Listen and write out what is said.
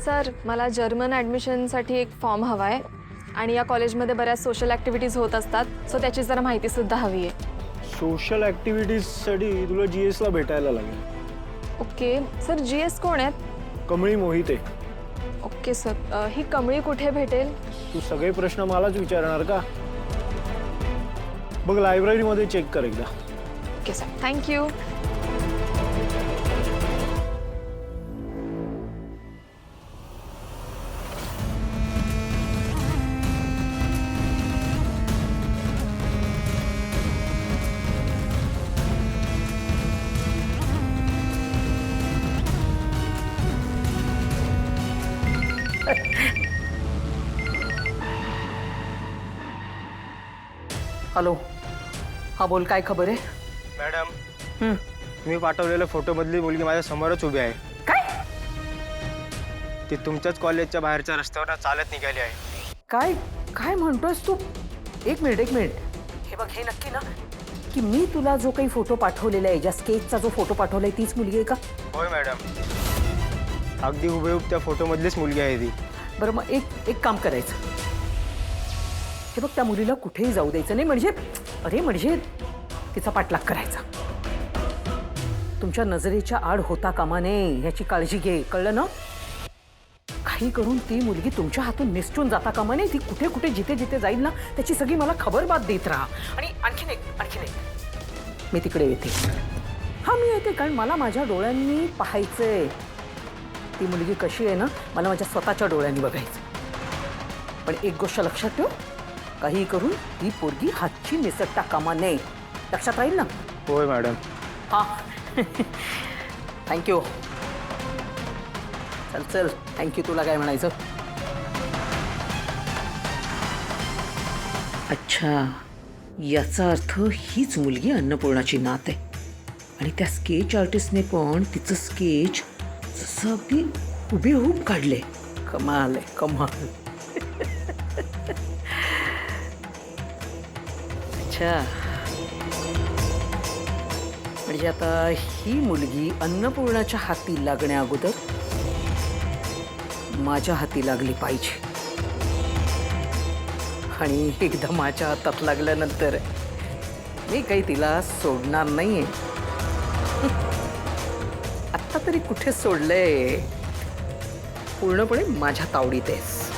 Sir मला German ॲडमिशनसाठी एक फॉर्म हवा आहे आणि या कॉलेजमध्ये बऱ्याच सोशल ॲक्टिव्हिटीज होत असतात सो त्याची जरा माहितीसुद्धा हवी आहे. सोशल ॲक्टिव्हिटीजसाठी तुला GSला भेटायला लागेल. ओके सर GS कोण आहेत? कमळी मोहिते. ओके सर ही कमळी कुठे भेटेल? तू सगळे प्रश्न मलाच विचारणार का? बघ लायब्ररीमध्ये चेक कर एकदा. Okay sir thank you. हॅलो. हा बोल, काय खबर आहे? मॅडम तुम्ही पाठवलेल्या फोटोमधली मुलगी माझ्या समोरच उभी आहे. काय ती तुमच्याच कॉलेजच्या बाहेरच्या रस्त्यावर चालत निघाली आहे. काय काय म्हणतोयस तू? एक मिनिट. हे बघ, हे नक्की ना की मी तुला जो काही फोटो पाठवलेला आहे, ज्या स्केचचा जो फोटो पाठवलाय तीच मुलगी आहे का? होय मॅडम, अगदी हुबेहूब त्या फोटोमधलीच मुलगी आहे ती. बरं मग एक काम करायचं. हे बघ, त्या मुलीला कुठेही जाऊ द्यायचं नाही. म्हणजे तिचा पाठलाग करायचा. तुमच्या नजरेच्या आड होता कामा नये ह्याची काळजी घे, कळलं ना? काही करून ती मुलगी तुमच्या हातून निसटून जाता कामा नये. ती कुठे कुठे जिथे जाईल ना त्याची सगळी मला खबरबात देत राहा. आणि आणखीन एक मी तिकडे येते. हा मी येते कारण मला माझ्या डोळ्यांनी पाहायचंय ती मुलगी कशी आहे ना, मला माझ्या स्वतःच्या डोळ्यांनी बघायचं. पण एक गोष्ट लक्षात ठेव, काही करून ती पोरगी हातची निसटता कामा नये. लक्षात राहील ना? होय मॅडम. हा थँक्यू. चल थँक्यू. तुला काय म्हणायचं? अच्छा, याचा अर्थ हीच मुलगी अन्नपूर्णाची नात आहे. आणि त्या स्केच आर्टिस्टने पण तिचं स्केच जसं अगदी हुबेहूब काढले. कमाल आहे, कमाल. अच्छा, म्हणजे आता ही मुलगी अन्नपूर्णाच्या हाती लागण्या अगोदर माझ्या हाती लागली पाहिजे. आणि एकदा माझ्या हातात लागल्यानंतर मी काही तिला सोडणार नाहीये. आत्ता तरी कुठे सोडलंय? पूर्णपणे माझ्या तावडीत आहेस.